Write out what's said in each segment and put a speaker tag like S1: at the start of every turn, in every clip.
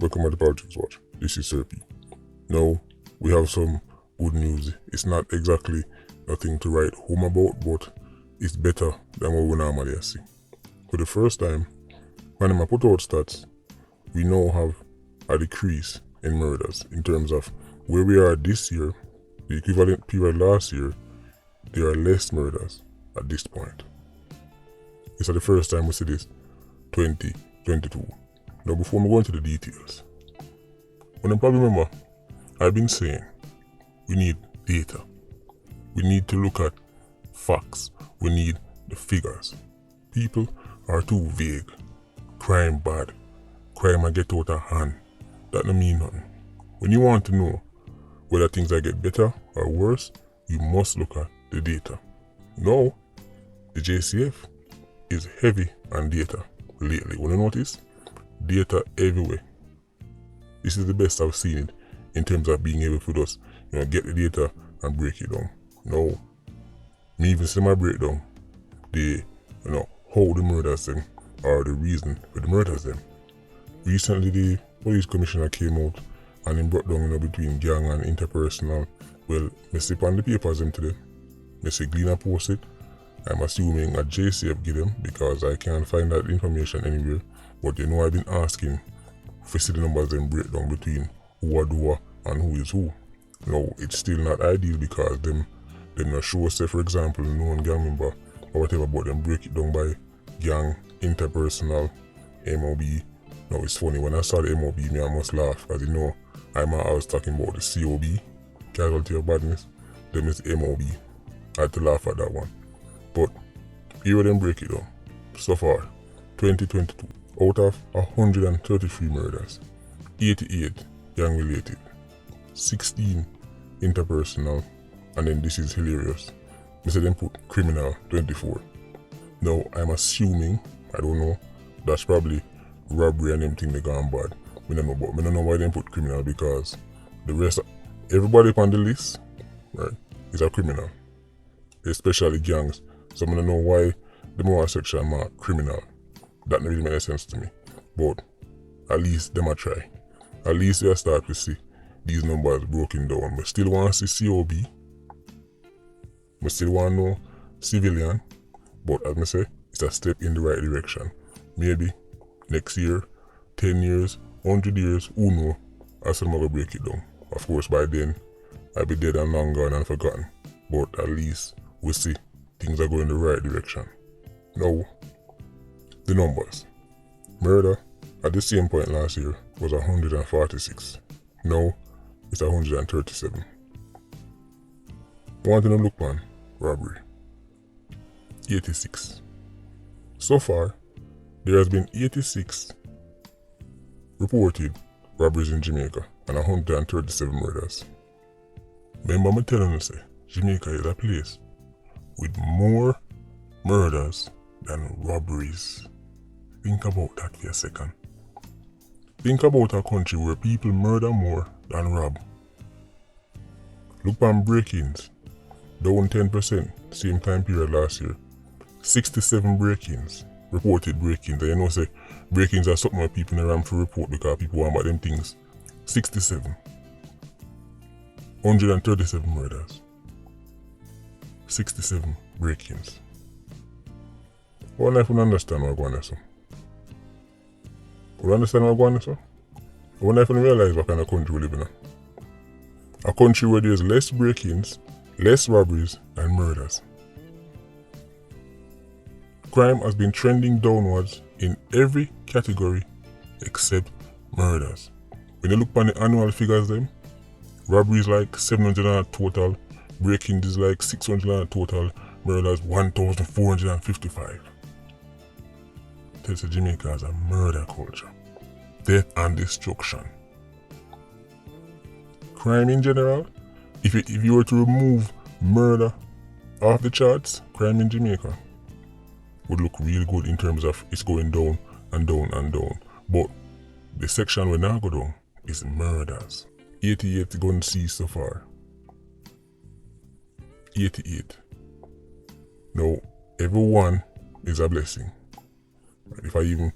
S1: Welcome to the Politricks Watch. This is Sir P. Now, we have some good news. It's not exactly nothing to write home about, but it's better than what we normally see. For the first time, when I put out stats, we now have a decrease in murders in terms of where we are this year, the equivalent period last year. There are less murders at this point. It's the first time we see this 2022. Now, before we go into the details, when I probably remember, I've been saying we need data. We need to look at facts. We need the figures. People are too vague. Crime bad. Crime I get out of hand. That don't mean nothing. When you want to know whether things are get better or worse, you must look at the data. Now, the JCF is heavy on data lately. When you notice, data everywhere. This is the best I've seen it in terms of being able to just, get the data and break it down. Now, me even see my breakdown, how the murders them are the reason for the murders them. Recently, the police commissioner came out and he brought down between gang and interpersonal. Well, I see on the papers them today. I see Gleaner post it. I'm assuming a JCF give them because I can't find that information anywhere. But I've been asking for see the numbers and breakdown between who are doer and who is who. Now, it's still not ideal because them not show say, for example, known gang member or whatever, but them break it down by gang, interpersonal, MOB. Now, it's funny, when I saw the MOB, I must laugh because I was talking about the COB, casualty of badness. Them is MOB. I had to laugh at that one. But here them break it down. So far, 2022. Out of 133 murders, 88 gang related, 16 interpersonal, and then this is hilarious. They say them put criminal 24. Now I'm assuming, I don't know, that's probably robbery and them thing they gone bad. I don't know why they put criminal because the rest of everybody on the list, right, is a criminal. Especially gangs. So I don't know why the moral section mark criminal. That doesn't really make sense to me. But at least them a try. At least they start to see these numbers broken down. We still want to see COB. We still want to know civilian. But as I say, it's a step in the right direction. Maybe next year, 10 years, 100 years, who knows, I still going to break it down. Of course, by then, I'll be dead and long gone and forgotten. But at least we see things are going in the right direction. Now, the numbers. Murder at the same point last year was 146. Now it's 137. One thing to look on, robbery. 86. So far, there has been 86 reported robberies in Jamaica and 137 murders. Remember me telling you, say, Jamaica is a place with more murders than robberies. Think about that for a second. Think about a country where people murder more than rob. Look on break-ins, down 10%, same time period last year. 67 break-ins, reported break-ins. And say break-ins are something where people in the ram for report because people want about them things. 67. 137 murders. 67 break-ins. I wonder if you understand what I'm going to say. You understand what I'm going to say? I wonder if you realize what kind of country we live in. A country where there's less break-ins, less robberies, and murders. Crime has been trending downwards in every category except murders. When you look on the annual figures then, robberies like 700 total, break-ins is like 600 total, murders 1,455. Tells you Jamaica has a murder culture. Death and destruction. Crime in general, if you were to remove murder off the charts, crime in Jamaica would look real good in terms of it's going down and down and down. But the section we now go down is murders. 88 gun seized so far. 88. Now, every one is a blessing. If I even,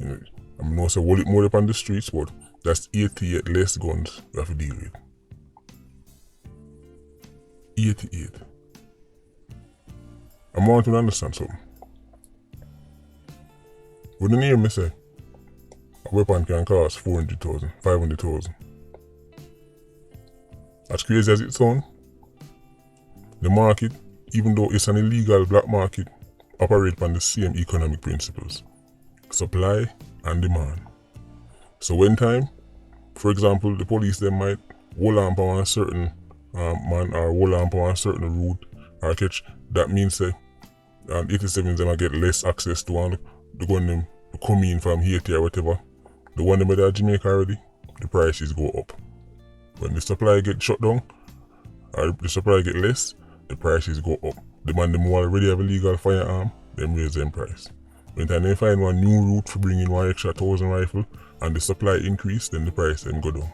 S1: I'm not say hold it more up on the streets, but That's 88 less guns we have to deal with. 88. I want to understand something. Wouldn't hear me say a weapon can cost 400,000, 500,000. As crazy as it sounds, the market, even though it's an illegal black market, operates on the same economic principles. Supply and demand. So when time, for example, the police they might hold on to a certain man or hold on to a certain route or catch, that means that 87s they might get less access to one, the gun them to come in from Haiti or whatever. The one them at Jamaica already, the prices go up. When the supply get shut down, or the supply get less, the prices go up. The man them who already have a legal firearm, them raise them price. When time they find one new route for bringing one extra 1,000 rifle and the supply increase, then the price them go down.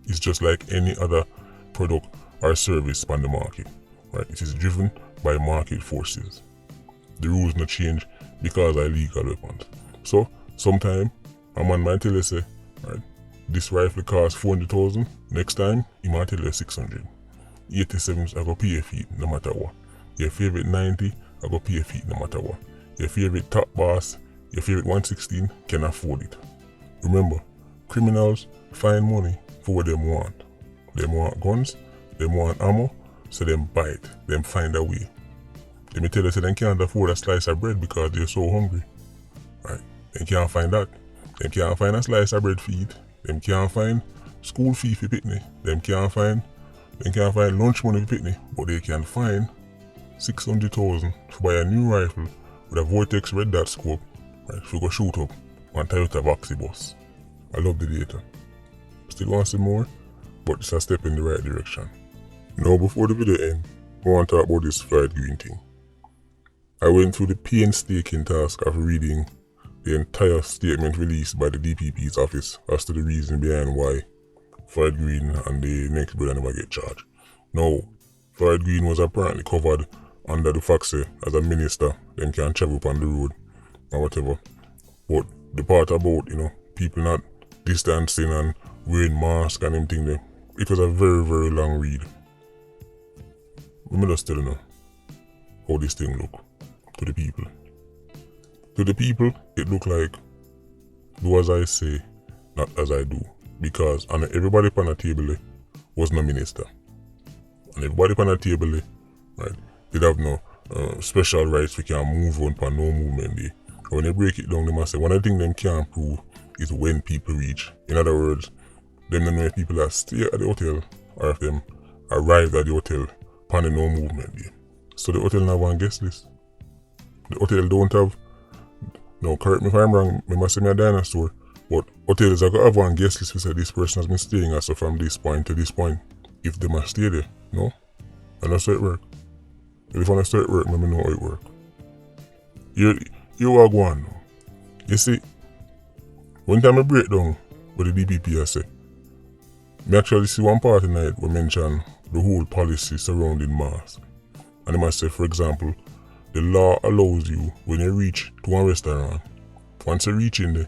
S1: It's just like any other product or service on the market. Right? It is driven by market forces. The rules not change because of illegal weapons. So sometime a man might tell you say, right, this rifle costs 400,000, next time he might tell you 600. 87s I go pay a fee no matter what. Your favorite 90 I go pay a fee no matter what. Your favorite top boss, your favorite 116 can afford it. Remember, criminals find money for what they want. They want guns, they want ammo, so them buy it, them find a way. Let me tell you, so they can't afford a slice of bread because they're so hungry. Right? They can't find that. They can't find a slice of bread for eat. They can't find school fee for pitney. They can't find lunch money for pitney. But they can find 600,000 to buy a new rifle with a Vortex red dot scope, right, to go shoot up on Toyota Voxy bus. I love the data. Still want to see more, but it's a step in the right direction. Now before the video ends, I want to talk about this Floyd Green thing. I went through the painstaking task of reading the entire statement released by the DPP's office as to the reason behind why Floyd Green and the next brother never get charged. Now, Floyd Green was apparently covered under the Foxy as a minister, then can travel upon the road or whatever. But the part about, people not distancing and wearing masks and everything there, it was a very, very long read. Let me just tell you now how this thing look to the people. To the people, it look like do as I say, not as I do. Because everybody upon the table was no minister. And everybody upon the table, right, did have no special rights we can move on for no movement day. When they break it down, they must say one of the things them can't prove is when people reach. In other words, them don't know if people are stay at the hotel or if them arrive at the hotel upon the no movement day. So the hotel have one guest list. The hotel don't have, no, correct me if I'm wrong, I must say me a dinosaur, but hotels are going to have one guest list to say this person has been staying also from this point to this point. If they must stay there, no? And that's how it work. If I want to start work, let me know how it work. You are going now. You see, one time I break down what the DPP has said, I actually see one part tonight we mention the whole policy surrounding masks. And they must say, for example, the law allows you when you reach to a restaurant, once you reach in there,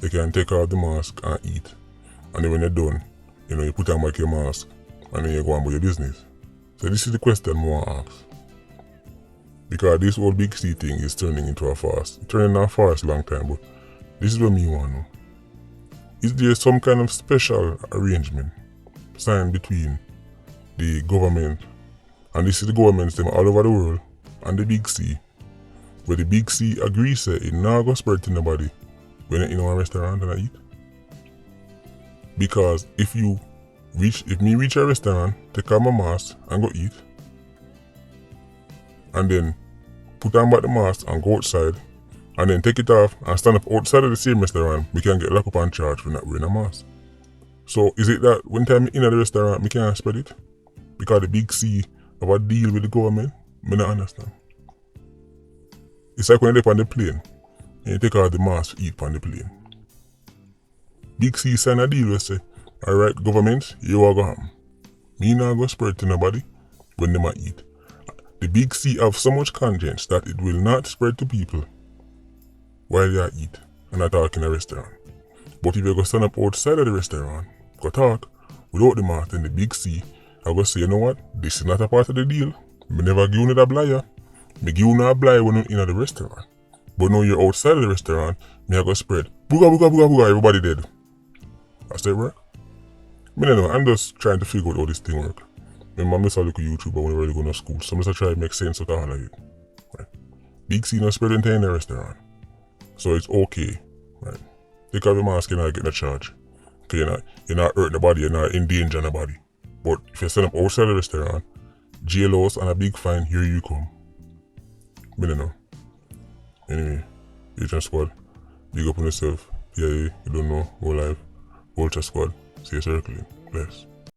S1: you can take off the mask and eat. And then when you're done, you put on back your mask and then you go on with your business. So this is the question I want to ask. Because this whole big C thing is turning into a farce. It's turning into a farce long time, but this is what me want to know. Is there some kind of special arrangement signed between the government, and this is the governments them all over the world, and the big C, where the big C agrees say it not go spread to nobody when you're in a restaurant and I eat? Because if me reach a restaurant, take off my mask and go eat, and then put on back the mask and go outside, and then take it off and stand up outside of the same restaurant, we can get locked up and charged for not wearing a mask. So is it that when time in at the restaurant, we can't spread it? Because the big C have a deal with the government? I don't understand. It's like when you're on the plane, and you take out the mask to eat on the plane. Big C sign a deal where say, alright government, you are going. Me not go spread to nobody when they might eat. The big C have so much conscience that it will not spread to people while you eat and not talk in a restaurant. But if you go stand up outside of the restaurant, go talk, without the mask and the big C, I go say, you know what, this is not a part of the deal. Me never give you that blier. Me give you that blier when you're in the restaurant. But now you're outside of the restaurant, me I go spread. Booga, booga, booga, booga, everybody dead. That's that work? Me don't know, I'm just trying to figure out how this thing work. My mom used to look at YouTube when we were going to school, so I'm just trying to make sense out of all of it. Right? Big C not spreading in the restaurant. So it's okay. Right? Take off your mask, you're not getting a charge. Okay, you're not hurting nobody, you're not endangering nobody. But if you stand up outside the restaurant, jailhouse and a big fine, here you come. Me don't know. Anyway, Agent Squad, big up on yourself. Yeah, you don't know, go live. Vulture Squad, see you circling. Bless.